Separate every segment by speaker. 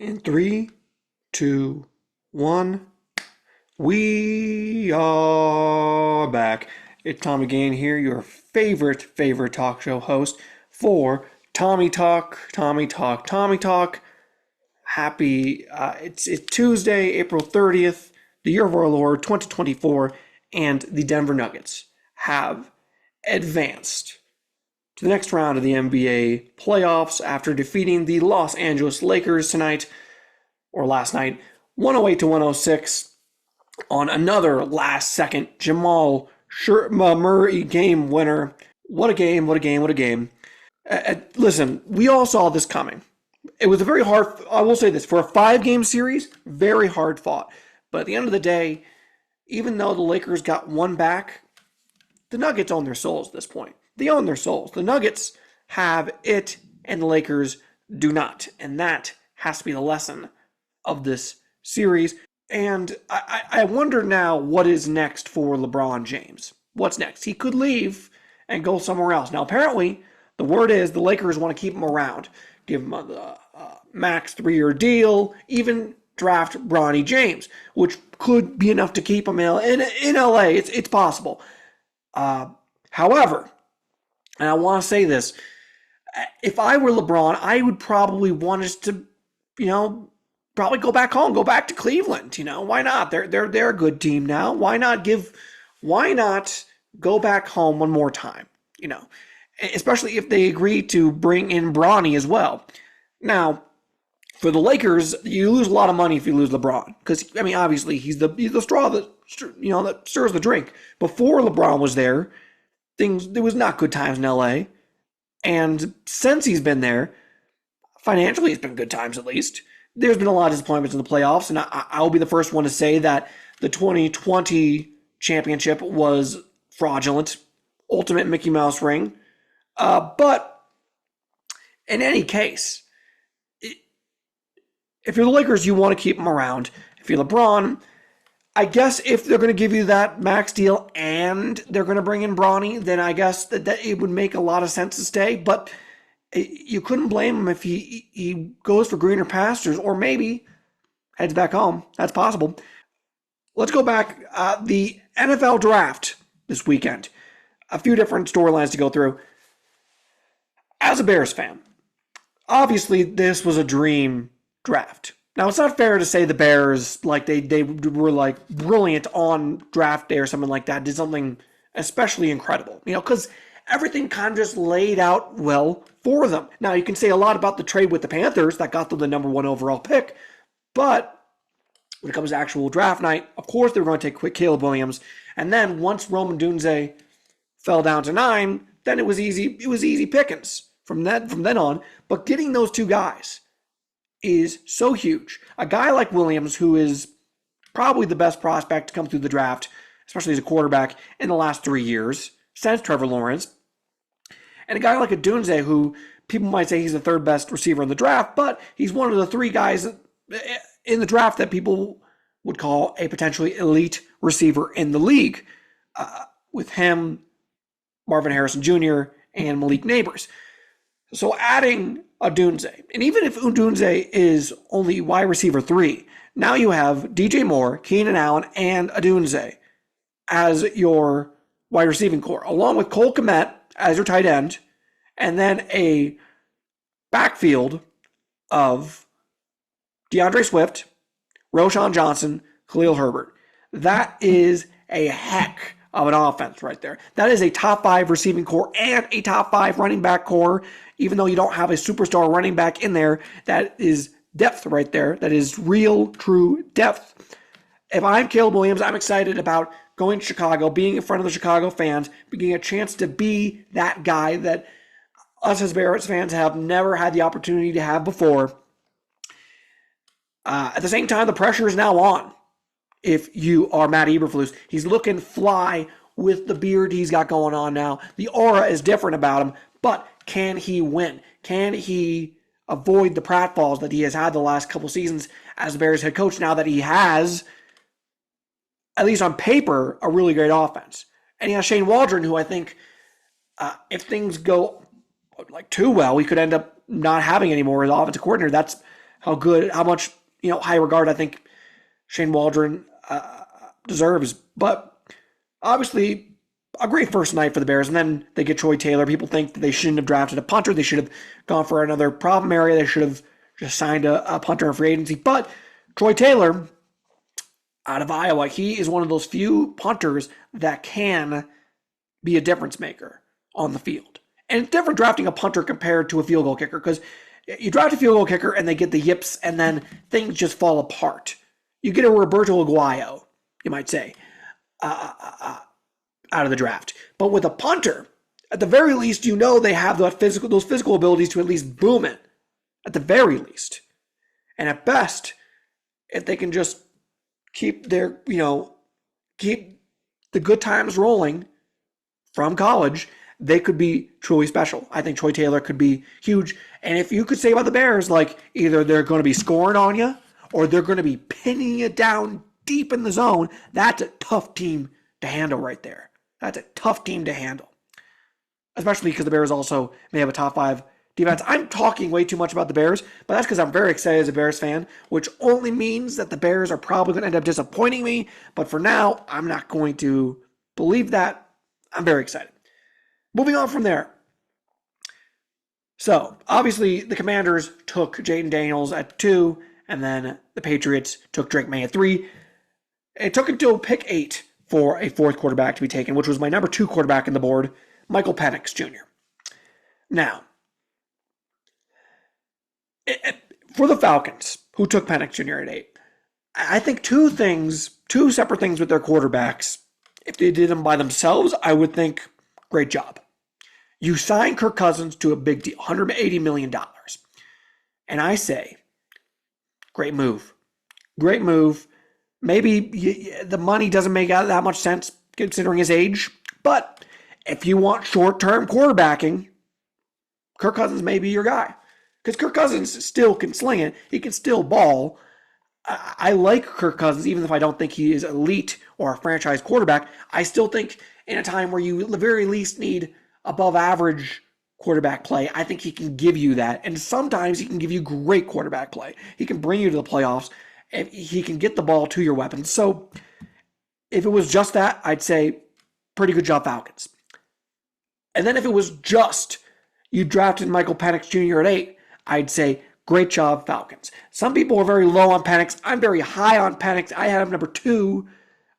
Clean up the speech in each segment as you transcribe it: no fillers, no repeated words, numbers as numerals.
Speaker 1: In three, two, one, we are back. It's Tommy Gain here, your favorite talk show host for Tommy Talk, Tommy Talk, Tommy Talk. Happy, it's Tuesday, April 30th, the year of our Lord, 2024, and the Denver Nuggets have advanced to the next round of the NBA playoffs after defeating the Los Angeles Lakers tonight, or last night, 108 to 106 on another last second Jamal Murray game winner. What a game, what a game, what a game. Listen, we all saw this coming. It was a very hard, I will say this, for a 5-game series, very hard fought. But at the end of the day, even though the Lakers got one back, the Nuggets own their souls at this point. They own their souls. The Nuggets have it, and the Lakers do not. And that has to be the lesson of this series. And I wonder now what is next for LeBron James. What's next? He could leave and go somewhere else. Now, apparently, the word is the Lakers want to keep him around. Give him a max 3-year deal, even draft Bronny James, which could be enough to keep him in LA. It's possible. However, and I want to say this, if I were LeBron, I would probably want us to, probably go back home, go back to Cleveland. Why not? They're a good team now. Why not go back home one more time? Especially if they agree to bring in Bronny as well. Now, for the Lakers, you lose a lot of money if you lose LeBron, because obviously he's the straw that that stirs the drink. Before LeBron was there, there was not good times in LA, and since he's been there, financially it's been good times at least. There's been a lot of disappointments in the playoffs, and I'll be the first one to say that the 2020 championship was fraudulent, ultimate Mickey Mouse ring. But in any case, if you're the Lakers, you want to keep them around. If you're LeBron, I guess if they're going to give you that max deal and they're going to bring in Bronny, then I guess that it would make a lot of sense to stay. But you couldn't blame him if he goes for greener pastures, or maybe heads back home. That's possible. Let's go back. The NFL draft this weekend. A few different storylines to go through. As a Bears fan, obviously this was a dream draft. Now, it's not fair to say the Bears, they were brilliant on draft day or something like that, did something especially incredible, because everything kind of just laid out well for them. Now, you can say a lot about the trade with the Panthers that got them the number 1 overall pick, but when it comes to actual draft night, of course they were going to take Caleb Williams, and then once Rome Odunze fell down to 9, then it was easy pickings from then on. But getting those two guys is so huge. A guy like Williams, who is probably the best prospect to come through the draft, especially as a quarterback, in the last 3 years, since Trevor Lawrence. And a guy like Odunze, who people might say he's the third best receiver in the draft, but he's one of the 3 guys in the draft that people would call a potentially elite receiver in the league. With him, Marvin Harrison Jr., and Malik Neighbors. So adding Odunze, and even if Odunze is only wide receiver 3, now you have DJ Moore, Keenan Allen, and Odunze as your wide receiving core, along with Cole Kmet as your tight end, and then a backfield of DeAndre Swift, Roschon Johnson, Khalil Herbert. That is a heck of an offense right there. That is a top 5 receiving core and a top 5 running back core, even though you don't have a superstar running back in there. That is depth right there. That is real, true depth. If I'm Caleb Williams, I'm excited about going to Chicago, being in front of the Chicago fans, getting a chance to be that guy that us as Bears fans have never had the opportunity to have before. At the same time, the pressure is now on. If you are Matt Eberflus, he's looking fly with the beard he's got going on now. The aura is different about him, but can he win? Can he avoid the pratfalls that he has had the last couple seasons as the Bears head coach, now that he has, at least on paper, a really great offense? And he has Shane Waldron, who I think, if things go too well, we could end up not having any more as offensive coordinator. That's how good, how much, high regard I think Shane Waldron deserves. But obviously, a great first night for the Bears, and then they get Troy Taylor. People think that they shouldn't have drafted a punter. They should have gone for another problem area. They should have just signed a punter in free agency. But Troy Taylor, out of Iowa, he is one of those few punters that can be a difference maker on the field. And it's different drafting a punter compared to a field goal kicker, because you draft a field goal kicker and they get the yips and then things just fall apart. You get a Roberto Aguayo, you might say, out of the draft. But with a punter, at the very least, they have those physical abilities to at least boom it, at the very least. And at best, if they can just keep keep the good times rolling from college, they could be truly special. I think Troy Taylor could be huge. And if you could say about the Bears, like, either they're going to be scoring on you or they're going to be pinning you down deep in the zone, that's a tough team to handle right there. That's a tough team to handle. Especially because the Bears also may have a top 5 defense. I'm talking way too much about the Bears, but that's because I'm very excited as a Bears fan, which only means that the Bears are probably going to end up disappointing me. But for now, I'm not going to believe that. I'm very excited. Moving on from there. So, obviously, the Commanders took Jaden Daniels at 2, and then the Patriots took Drake May at 3. It took until pick 8 for a 4th quarterback to be taken, which was my number 2 quarterback in the board, Michael Penix Jr. Now, for the Falcons, who took Penix Jr. at 8, I think two separate things with their quarterbacks. If they did them by themselves, I would think, great job. You sign Kirk Cousins to a big deal, $180 million. And I say, great move. Great move. Maybe the money doesn't make that much sense considering his age, but if you want short-term quarterbacking, Kirk Cousins may be your guy. Because Kirk Cousins still can sling it. He can still ball. I like Kirk Cousins, even if I don't think he is elite or a franchise quarterback. I still think in a time where you at the very least need above average quarterback play, I think he can give you that. And sometimes he can give you great quarterback play. He can bring you to the playoffs, and he can get the ball to your weapons. So if it was just that, I'd say pretty good job, Falcons. And then if it was just you drafted Michael Penix Jr. at 8, I'd say great job, Falcons. Some people are very low on Penix. I'm very high on Penix. I had him number 2.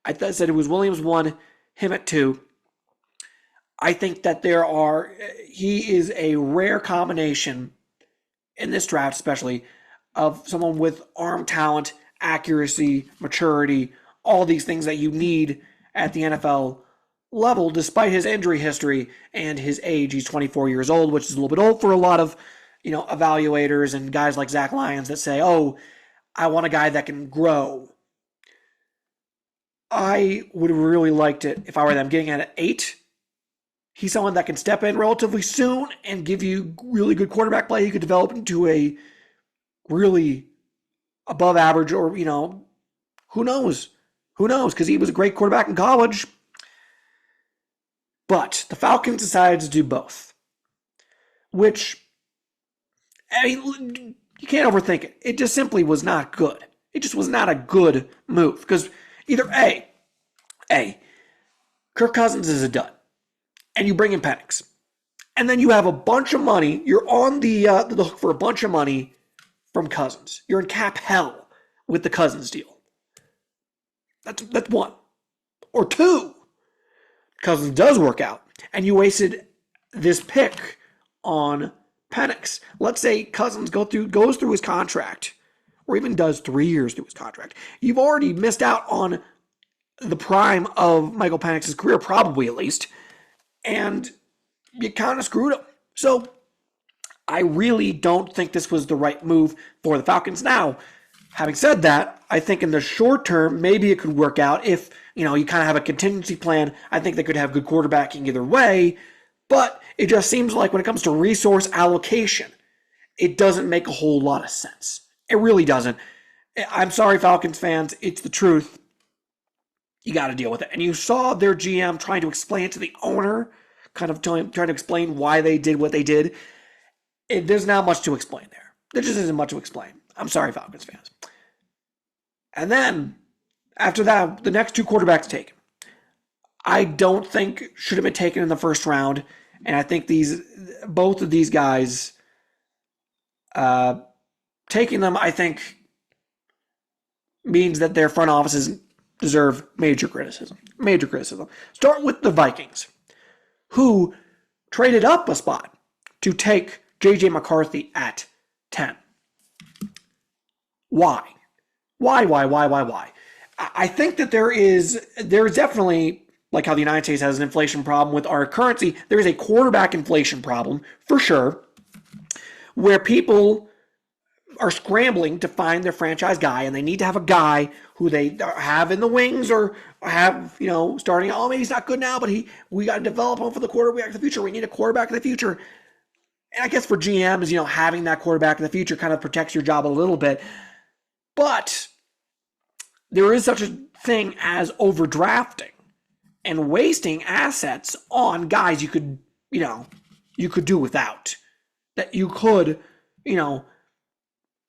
Speaker 1: I said it was Williams 1, him at 2. I think that he is a rare combination in this draft, especially, of someone with arm talent, accuracy, maturity, all these things that you need at the NFL level, despite his injury history and his age. He's 24 years old, which is a little bit old for a lot of, evaluators and guys like Zach Lyons that say, oh, I want a guy that can grow. I would have really liked it if I were them getting at 8. He's someone that can step in relatively soon and give you really good quarterback play. He could develop into a really above average, or, who knows? Who knows? Because he was a great quarterback in college. But the Falcons decided to do both, which, you can't overthink it. It just simply was not good. It just was not a good move. Because either A, Kirk Cousins is a dud, and you bring in Penix, and then you have a bunch of money. You're on the hook for a bunch of money from Cousins. You're in cap hell with the Cousins deal. That's one. Or 2, Cousins does work out, and you wasted this pick on Penix. Let's say Cousins goes through his contract, or even does 3 years through his contract. You've already missed out on the prime of Michael Penix's career, probably at least, and you kind of screwed him. So I really don't think this was the right move for the Falcons. Now, having said that, I think in the short term, maybe it could work out if, you kind of have a contingency plan. I think they could have good quarterbacking either way, but it just seems like when it comes to resource allocation, it doesn't make a whole lot of sense. It really doesn't. I'm sorry, Falcons fans. It's the truth. You got to deal with it. And you saw their GM trying to explain it to the owner, kind of trying to explain why they did what they did. There's not much to explain there. There just isn't much to explain. I'm sorry, Falcons fans. And then after that, the next two quarterbacks taken, I don't think should have been taken in the first round. And I think both of these guys, taking them, I think, means that their front offices deserve major criticism. Major criticism. Start with the Vikings, who traded up a spot to take J.J. McCarthy at 10. Why? Why? I think that there is definitely, like how the United States has an inflation problem with our currency, there is a quarterback inflation problem for sure, where people are scrambling to find their franchise guy, and they need to have a guy who they have in the wings or have, starting, maybe he's not good now, but we got to develop him for the quarterback of the future. We need a quarterback of the future. And I guess for GMs, having that quarterback in the future kind of protects your job a little bit. But there is such a thing as overdrafting and wasting assets on guys you could do without. That you could,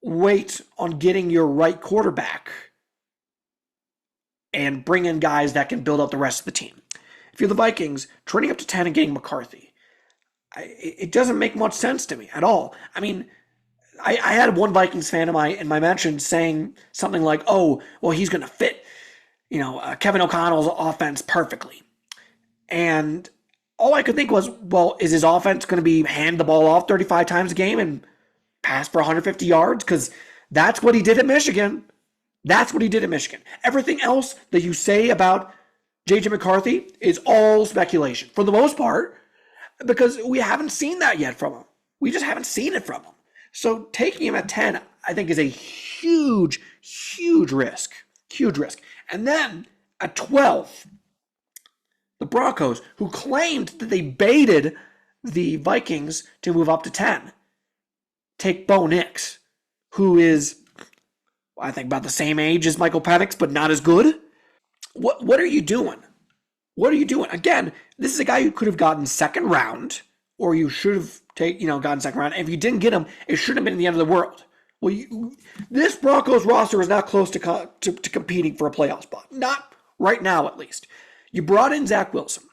Speaker 1: wait on getting your right quarterback and bring in guys that can build up the rest of the team. If you're the Vikings, trading up to 10 and getting McCarthy, it doesn't make much sense to me at all. I mean, I had one Vikings fan in my mention saying something like, "Oh, well, he's going to fit, Kevin O'Connell's offense perfectly," and all I could think was, well, is his offense going to be hand the ball off 35 times a game and pass for 150 yards? Because that's what he did at Michigan. Everything else that you say about J.J. McCarthy is all speculation for the most part, because we haven't seen that yet from him. We just haven't seen it from him. So taking him at 10, I think, is a huge, huge risk. Huge risk. And then at 12, the Broncos, who claimed that they baited the Vikings to move up to 10, take Bo Nix, who is, I think, about the same age as Michael Penix, but not as good. What are you doing? Again, this is a guy who could have gotten second round, or you should have gotten second round. And if you didn't get him, it shouldn't have been the end of the world. Well, this Broncos roster is not close to competing for a playoff spot. Not right now, at least. You brought in Zach Wilson,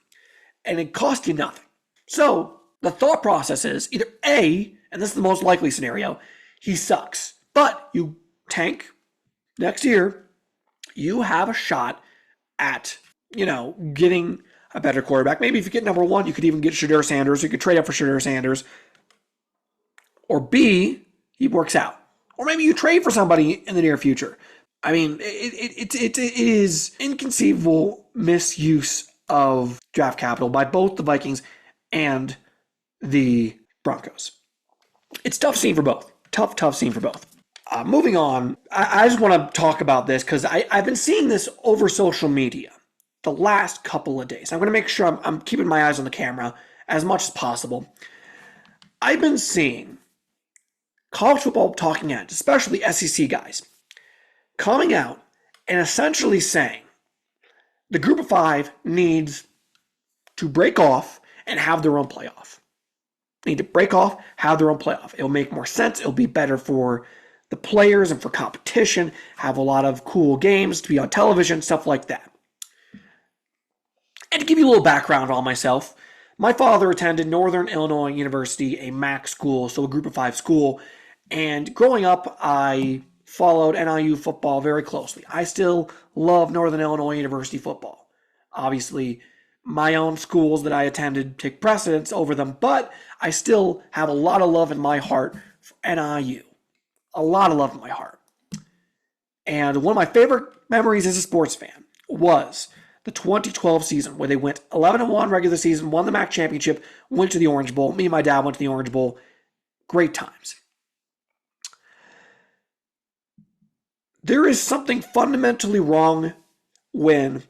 Speaker 1: and it cost you nothing. So the thought process is either A, and this is the most likely scenario, he sucks, but you tank next year, you have a shot at, getting a better quarterback. Maybe if you get number one, you could even get Shedeur Sanders. You could trade up for Shedeur Sanders. Or B, he works out. Or maybe you trade for somebody in the near future. I mean, it is inconceivable misuse of draft capital by both the Vikings and the Broncos. It's tough scene for both. Tough scene for both. Moving on, I just want to talk about this because I've been seeing this over social media the last couple of days. I'm going to make sure I'm keeping my eyes on the camera as much as possible. I've been seeing college football talking heads, especially SEC guys, coming out and essentially saying the group of five needs to break off and have their own playoff. Need to break off, have their own playoff. It'll make more sense. It'll be better for the players and for competition, have a lot of cool games to be on television, stuff like that. And to give you a little background on myself, my father attended Northern Illinois University, a MAC school, so a group of five school. And growing up, I followed NIU football very closely. I still love Northern Illinois University football. Obviously, my own schools that I attended take precedence over them, but I still have a lot of love in my heart for NIU. A lot of love in my heart. And one of my favorite memories as a sports fan was the 2012 season where they went 11-1 regular season, won the MAC championship, went to the Orange Bowl. Me and my dad went to the Orange Bowl. Great times. There is something fundamentally wrong when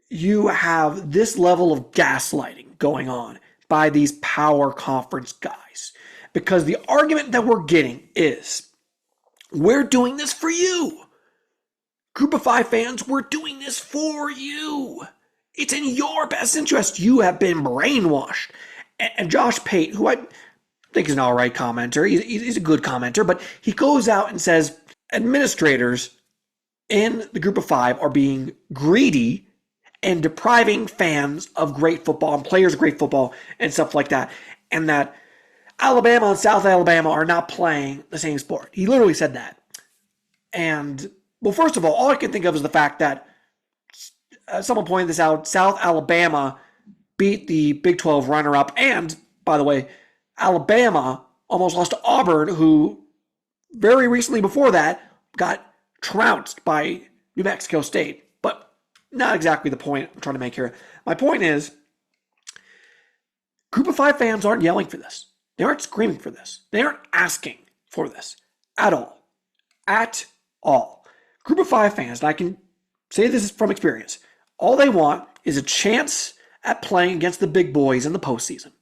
Speaker 1: you have this level of gaslighting going on by these power conference guys. Because the argument that we're getting is, we're doing this for you. Group of five fans, we're doing this for you. It's in your best interest. You have been brainwashed. And Josh Pate, who think he's an all right commenter. He's a good commenter, but he goes out and says administrators in the group of five are being greedy and depriving fans of great football and players of great football and stuff like that. And that Alabama and South Alabama are not playing the same sport. He literally said that. And, well, first of all I can think of is the fact that someone pointed this out. South Alabama beat the Big 12 runner-up. And, by the way, Alabama almost lost to Auburn, who very recently before that got trounced by New Mexico State. But not exactly the point I'm trying to make here. My point is, Group of Five fans aren't yelling for this. They aren't screaming for this. They aren't asking for this at all. At all. Group of Five fans, and I can say this from experience, all they want is a chance at playing against the big boys in the postseason.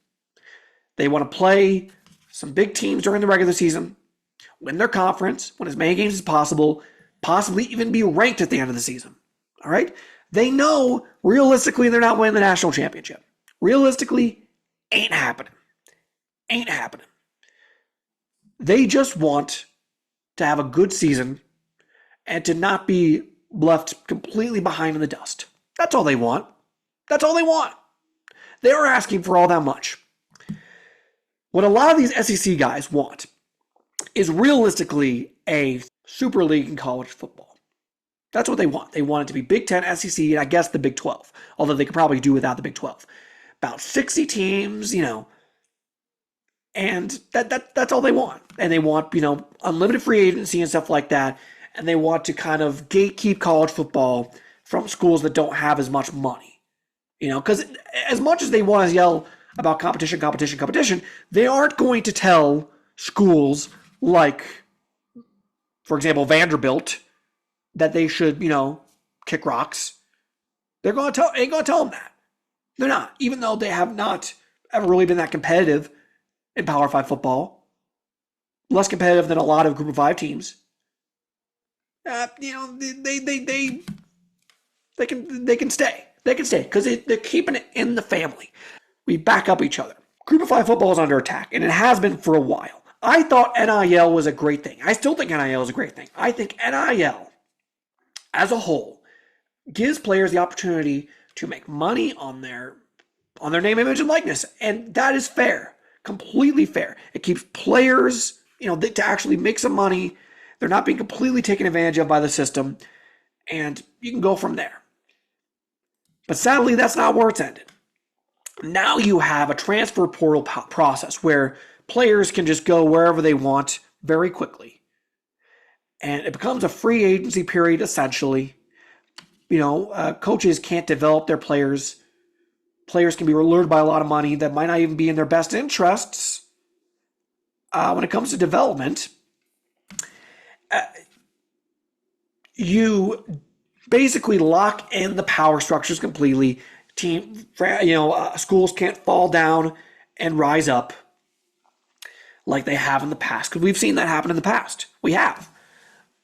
Speaker 1: They want to play some big teams during the regular season, win their conference, win as many games as possible, possibly even be ranked at the end of the season. All right? They know realistically they're not winning the national championship. Realistically, ain't happening. Ain't happening. They just want to have a good season and to not be left completely behind in the dust. That's all they want. That's all they want. They're asking for all that much. What a lot of these SEC guys want is realistically a super league in college football. That's what they want. They want it to be Big 10, SEC, and I guess the Big 12, although they could probably do without the Big 12. About 60 teams, and that's all they want. And they want, unlimited free agency and stuff like that, and they want to kind of gatekeep college football from schools that don't have as much money. Because as much as they want to yell about competition, they aren't going to tell schools like, for example, Vanderbilt, that they should, kick rocks. Ain't going to tell them that. They're not, even though they have not ever really been that competitive in Power 5 football. Less competitive than a lot of Group of 5 teams. They can stay. They can stay because they're keeping it in the family. We back up each other. Group of 5 football is under attack, and it has been for a while. I thought NIL was a great thing. I still think NIL is a great thing. I think NIL, as a whole, gives players the opportunity to make money on their name, image, and likeness, and that is fair, completely fair. It keeps players, to actually make some money. They're not being completely taken advantage of by the system, and you can go from there. But sadly, that's not where it's ended. Now you have a transfer portal process where players can just go wherever they want very quickly. And it becomes a free agency period, essentially. Coaches can't develop their players. Players can be lured by a lot of money that might not even be in their best interests. When it comes to development, you basically lock in the power structures completely. Schools can't fall down and rise up like they have in the past, because we've seen that happen in the past. We have.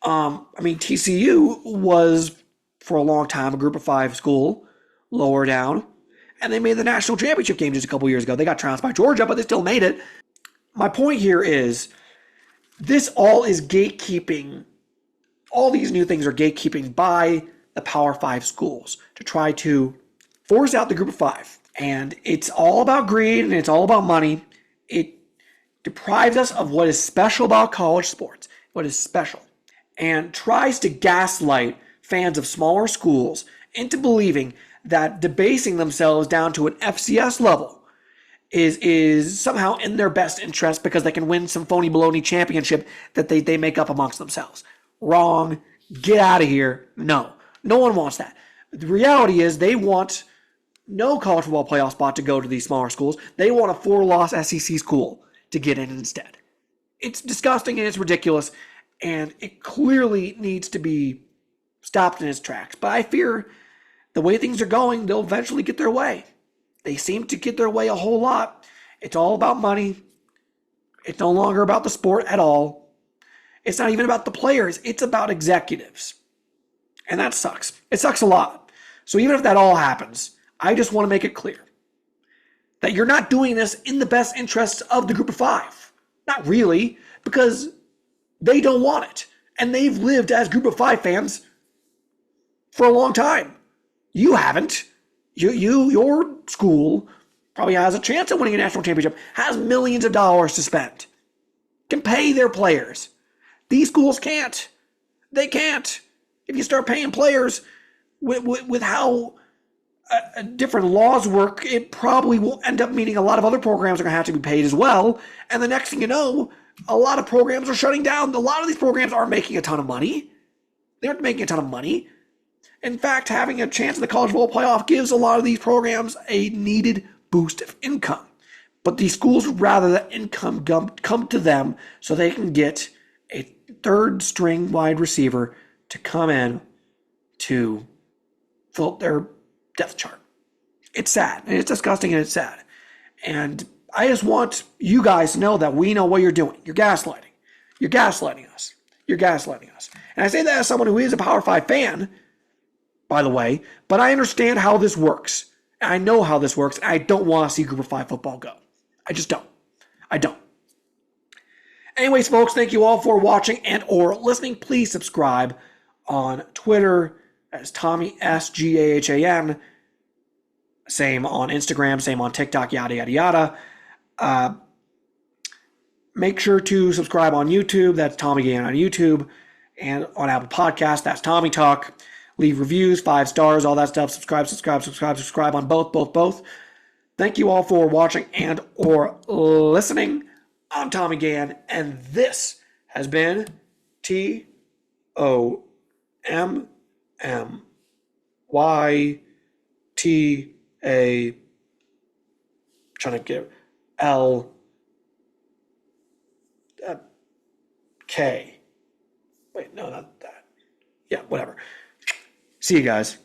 Speaker 1: TCU was for a long time a Group of 5 school, lower down, and they made the national championship game just a couple years ago. They got trounced by Georgia, but they still made it. My point here is this all is gatekeeping. All these new things are gatekeeping by the Power 5 schools to try to force out the Group of 5. And it's all about greed and it's all about money. It deprives us of what is special about college sports, what is special, and tries to gaslight fans of smaller schools into believing that debasing themselves down to an FCS level is somehow in their best interest because they can win some phony baloney championship that they make up amongst themselves. Wrong. Get out of here. No one wants that. The reality is they want no college football playoff spot to go to these smaller schools. They want a 4-loss SEC school to get in instead. It's disgusting and it's ridiculous, and it clearly needs to be stopped in its tracks. But I fear the way things are going, they'll eventually get their way. They seem to get their way a whole lot. It's all about money. It's no longer about the sport at all. It's not even about the players. It's about executives. And that sucks. It sucks a lot. So even if that all happens, I just want to make it clear that you're not doing this in the best interests of the Group of 5. Not really, because they don't want it. And they've lived as Group of Five fans for a long time. You haven't. Your school probably has a chance at winning a national championship, has millions of dollars to spend, can pay their players. These schools can't. They can't. If you start paying players with how different laws work, it probably will end up meaning a lot of other programs are going to have to be paid as well. And the next thing you know, a lot of programs are shutting down. A lot of these programs aren't making a ton of money. They aren't making a ton of money. In fact, having a chance in the college football playoff gives a lot of these programs a needed boost of income. But these schools would rather that income come to them so they can get a third string wide receiver to come in to fill their depth chart. It's sad, and it's disgusting, and it's sad. And I just want you guys to know that we know what you're doing. You're gaslighting. You're gaslighting us. You're gaslighting us. And I say that as someone who is a Power 5 fan, by the way, but I understand how this works. And I know how this works, and I don't want to see Group of 5 football go. I just don't. I don't. Anyways, folks, thank you all for watching and or listening. Please subscribe on Twitter as Tommy SGAHAN. Same on Instagram, same on TikTok, yada, yada, yada. Make sure to subscribe on YouTube. That's Tommy Gann on YouTube. And on Apple Podcasts, that's Tommy Talk. Leave reviews, 5 stars, all that stuff. Subscribe on both. Thank you all for watching and or listening. I'm Tommy Gann, and this has been TOMMYTA. Trying to get L K. Wait, no, not that. Yeah, whatever. See you guys.